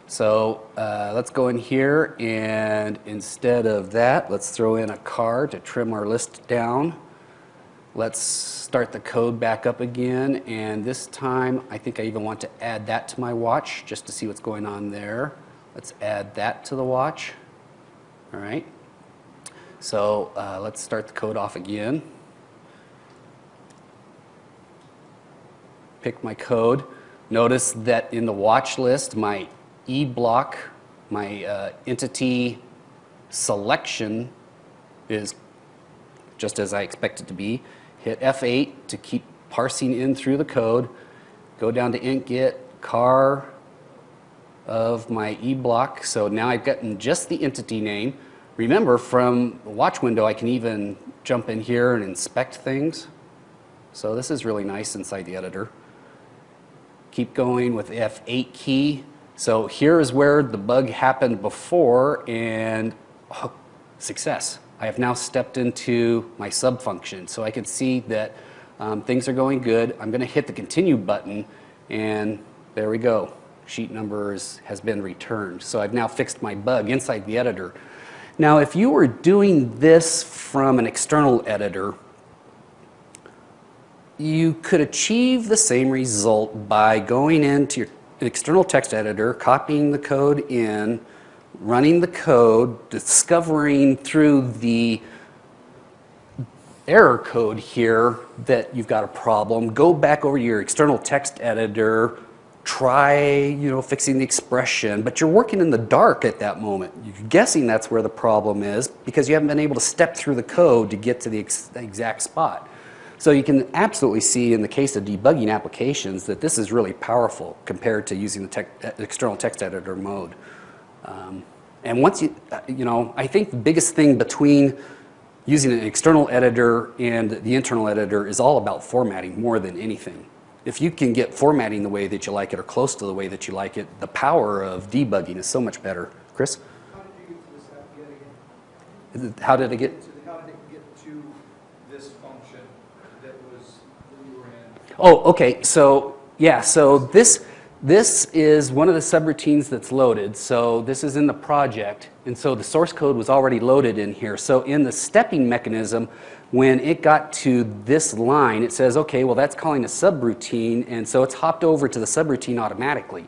So let's go in here, and instead of that, let's throw in a car to trim our list down. Let's start the code back up again, and this time I think I even want to add that to my watch just to see what's going on there. Let's add that to the watch. All right. So let's start the code off again. Pick my code. Notice that in the watch list, my E block, my entity selection is just as I expect it to be. Hit F8 to keep parsing in through the code. Go down to int get car of my E block. So now I've gotten just the entity name. Remember, from the watch window, I can even jump in here and inspect things. So this is really nice inside the editor. Keep going with the F8 key. So here is where the bug happened before, and oh, success. I have now stepped into my sub function. So I can see that things are going good. I'm going to hit the continue button, and there we go. Sheet numbers has been returned. So I've now fixed my bug inside the editor. Now, if you were doing this from an external editor, you could achieve the same result by going into your external text editor, copying the code in, running the code, discovering through the error code here that you've got a problem, go back over to your external text editor, try, fixing the expression, but you're working in the dark at that moment. You're guessing that's where the problem is because you haven't been able to step through the code to get to the exact spot. So you can absolutely see in the case of debugging applications that this is really powerful compared to using the external text editor mode. And once I think the biggest thing between using an external editor and the internal editor is all about formatting more than anything. If you can get formatting the way that you like it or close to the way that you like it, the power of debugging is so much better. Chris? How did you get to this app yet again? How did it get? How did it get to this function that you were in? Oh, okay. So yeah. So this is one of the subroutines that's loaded. So this is in the project, and so the source code was already loaded in here. So in the stepping mechanism, when it got to this line, it says, okay, well that's calling a subroutine, and so it's hopped over to the subroutine automatically.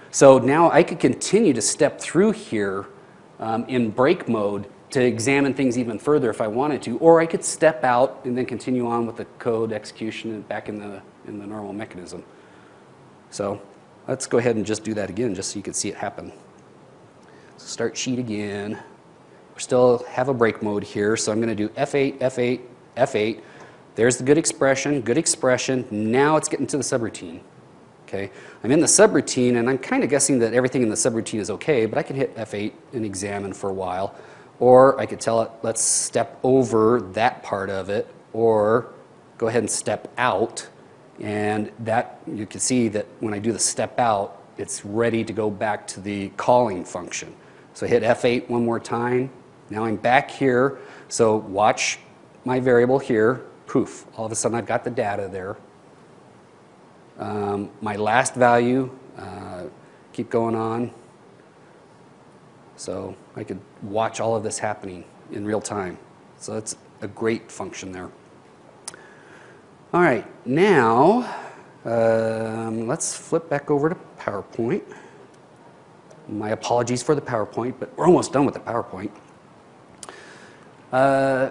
So now I could continue to step through here in break mode to examine things even further if I wanted to, or I could step out and then continue on with the code execution and back in the normal mechanism. So let's go ahead and just do that again, just so you can see it happen. So start sheet again. We still have a break mode here, so I'm going to do F8, F8, F8. There's the good expression. Now it's getting to the subroutine. Okay, I'm in the subroutine, and I'm kind of guessing that everything in the subroutine is okay, but I can hit F8 and examine for a while. Or I could tell it, let's step over that part of it, or go ahead and step out. And that, you can see that when I do the step out, it's ready to go back to the calling function. So hit F8 one more time. Now I'm back here. So watch my variable here. Poof. All of a sudden I've got the data there. My last value, keep going on. So I could watch all of this happening in real time. So that's a great function there. All right, now let's flip back over to PowerPoint. My apologies for the PowerPoint, but we're almost done with the PowerPoint.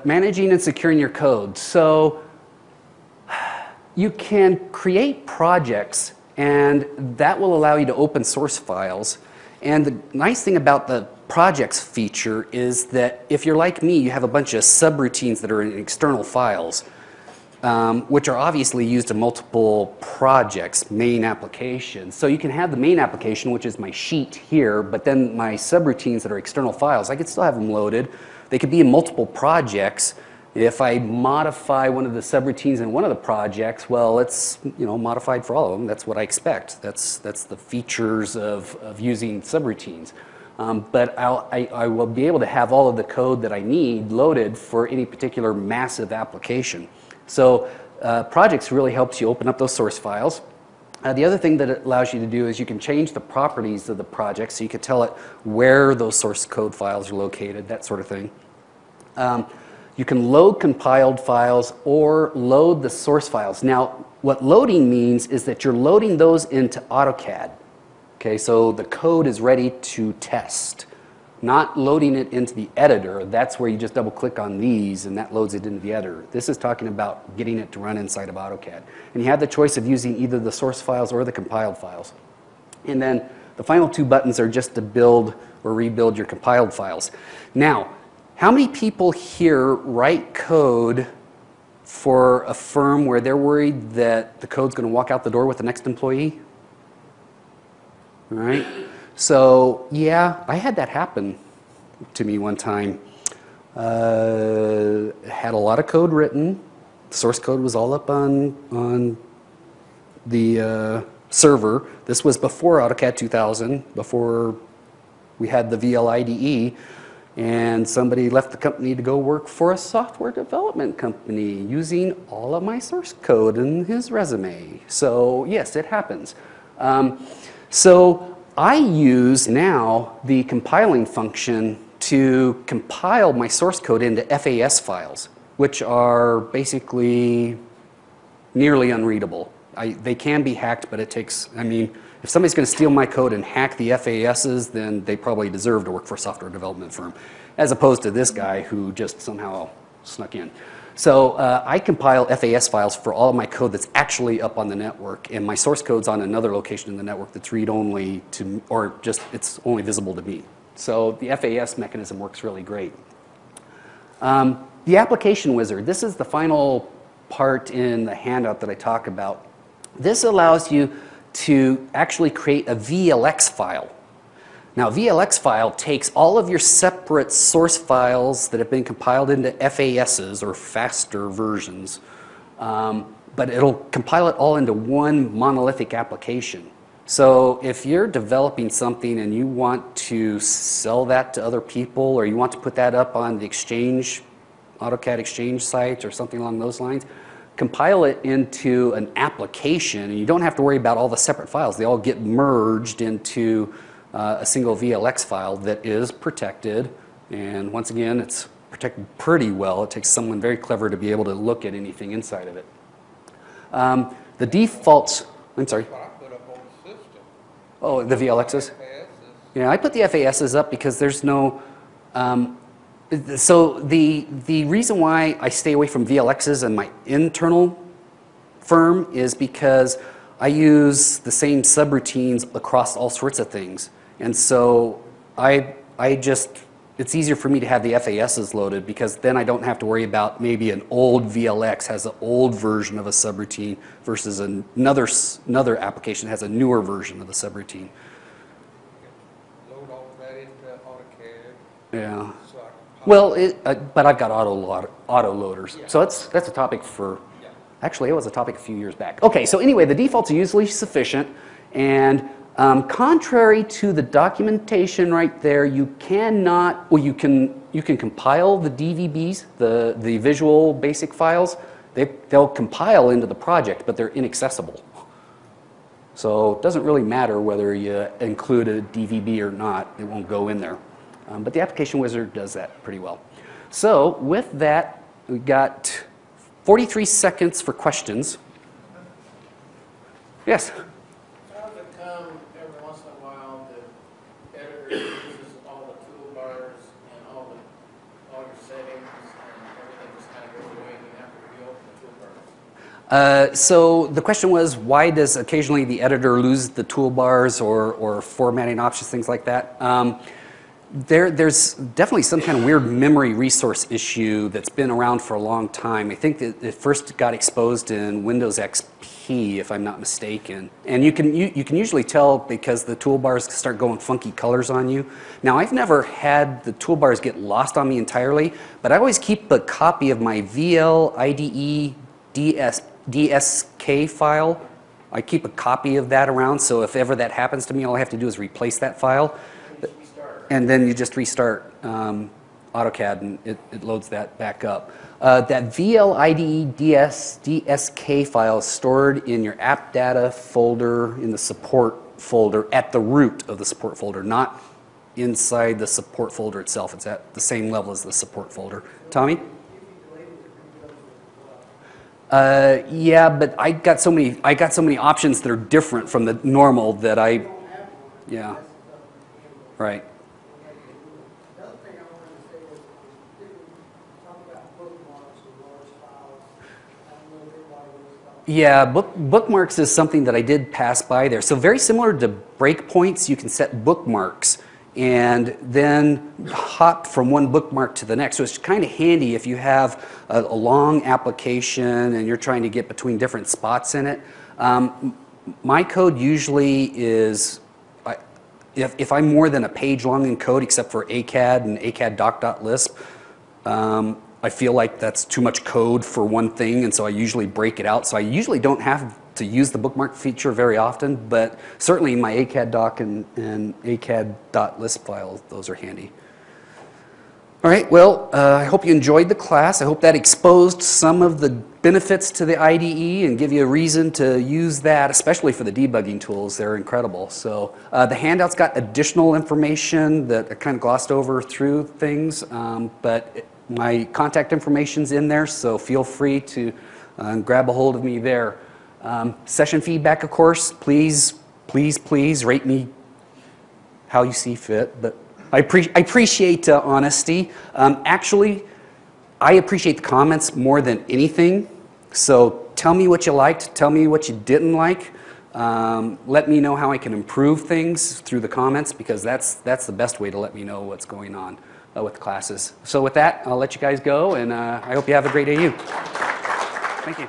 Managing and securing your code. So you can create projects, and that will allow you to open source files. And the nice thing about the projects feature is that if you're like me, you have a bunch of subroutines that are in external files, which are obviously used in multiple projects, main applications. So you can have the main application, which is my sheet here, but then my subroutines that are external files, I could still have them loaded. They could be in multiple projects. If I modify one of the subroutines in one of the projects, well, it's modified for all of them. That's what I expect. That's the features of using subroutines. But I will be able to have all of the code that I need loaded for any particular massive application. So projects really helps you open up those source files. The other thing that it allows you to do is you can change the properties of the project, so you can tell it where those source code files are located, that sort of thing. You can load compiled files or load the source files. Now, what loading means is that you're loading those into AutoCAD. Okay, so the code is ready to test. Not loading it into the editor. That's where you just double click on these and that loads it into the editor. This is talking about getting it to run inside of AutoCAD. And you have the choice of using either the source files or the compiled files. And then the final two buttons are just to build or rebuild your compiled files. Now, how many people here write code for a firm where they're worried that the code's going to walk out the door with the next employee? All right. So, yeah, I had that happen to me one time. Had a lot of code written. The source code was all up on the server. This was before AutoCAD 2000, before we had the VLIDE. And somebody left the company to go work for a software development company using all of my source code in his resume. So yes, it happens. So I use now the compiling function to compile my source code into FAS files, which are basically nearly unreadable. They can be hacked, but it takes, if somebody's going to steal my code and hack the FASs, then they probably deserve to work for a software development firm, as opposed to this guy who just somehow snuck in. So I compile FAS files for all of my code that's actually up on the network, and my source code's on another location in the network that's read-only to, or just it's only visible to me. So the FAS mechanism works really great. The application wizard, this is the final part in the handout that I talk about. This allows you to actually create a VLX file. Now, a VLX file takes all of your separate source files that have been compiled into FASs or faster versions, but it'll compile it all into one monolithic application. So if you're developing something and you want to sell that to other people, or you want to put that up on the Exchange, AutoCAD Exchange site or something along those lines, compile it into an application, and you don't have to worry about all the separate files. They all get merged into a single VLX file that is protected. And once again, it's protected pretty well. It takes someone very clever to be able to look at anything inside of it. The defaults, I'm sorry. Oh, the VLXs? Yeah, I put the FASs up because there's no, so the reason why I stay away from VLXs in my internal firm is because I use the same subroutines across all sorts of things. And so it's easier for me to have the FASs loaded, because then I don't have to worry about maybe an old VLX has an old version of a subroutine versus another application has a newer version of the subroutine. Load all of that into AutoCAD. Yeah. Well, but I've got auto loaders, so that's a topic for. Actually, it was a topic a few years back. Okay, so anyway, the defaults are usually sufficient, and contrary to the documentation right there, you cannot. Well, you can compile the DVBs, the Visual Basic files. They'll compile into the project, but they're inaccessible. So it doesn't really matter whether you include a DVB or not; it won't go in there. But the application wizard does that pretty well. So with that, we got 43 seconds for questions. Yes? How does it come every once in a while the editor uses all the toolbars and all your settings and everything just kind of goes away and you have to reopen the So the question was, why does occasionally the editor lose the toolbars or formatting options, things like that? There's definitely some kind of weird memory resource issue that's been around for a long time. I think that it first got exposed in Windows XP, if I'm not mistaken. And you can usually tell because the toolbars start going funky colors on you. Now, I've never had the toolbars get lost on me entirely, but I always keep a copy of my VLIDE DSK file. I keep a copy of that around, so if ever that happens to me, all I have to do is replace that file. And then you just restart AutoCAD and it loads that back up. That VLIDE DSK file is stored in your app data folder in the support folder at the root of the support folder, not inside the support folder itself. It's at the same level as the support folder. Tommy? Yeah, but I got so many options that are different from the normal that yeah, right. The other thing I wanted to say was, people talk about bookmarks or large files. I don't know if anybody knows about. Yeah, bookmarks is something that I did pass by there. So very similar to breakpoints, you can set bookmarks and then hop from one bookmark to the next. So it's kind of handy if you have a long application and you're trying to get between different spots in it. My code usually is, if I'm more than a page long in code, except for AutoCAD and AutoCAD doc.lisp, I feel like that's too much code for one thing, and so I usually break it out. So I usually don't have to use the bookmark feature very often, but certainly in my AutoCAD doc and AutoCAD.lisp files, those are handy. All right, well, I hope you enjoyed the class. I hope that exposed some of the benefits to the IDE and give you a reason to use that, especially for the debugging tools. They're incredible. So the handout's got additional information that I kind of glossed over through things, but my contact information's in there, so feel free to grab a hold of me there. Session feedback, of course, please rate me how you see fit, but I appreciate honesty. Actually, I appreciate the comments more than anything, so tell me what you liked, tell me what you didn't like. Let me know how I can improve things through the comments, because that's the best way to let me know what's going on with classes. So with that, I'll let you guys go, and I hope you have a great AU. Thank you.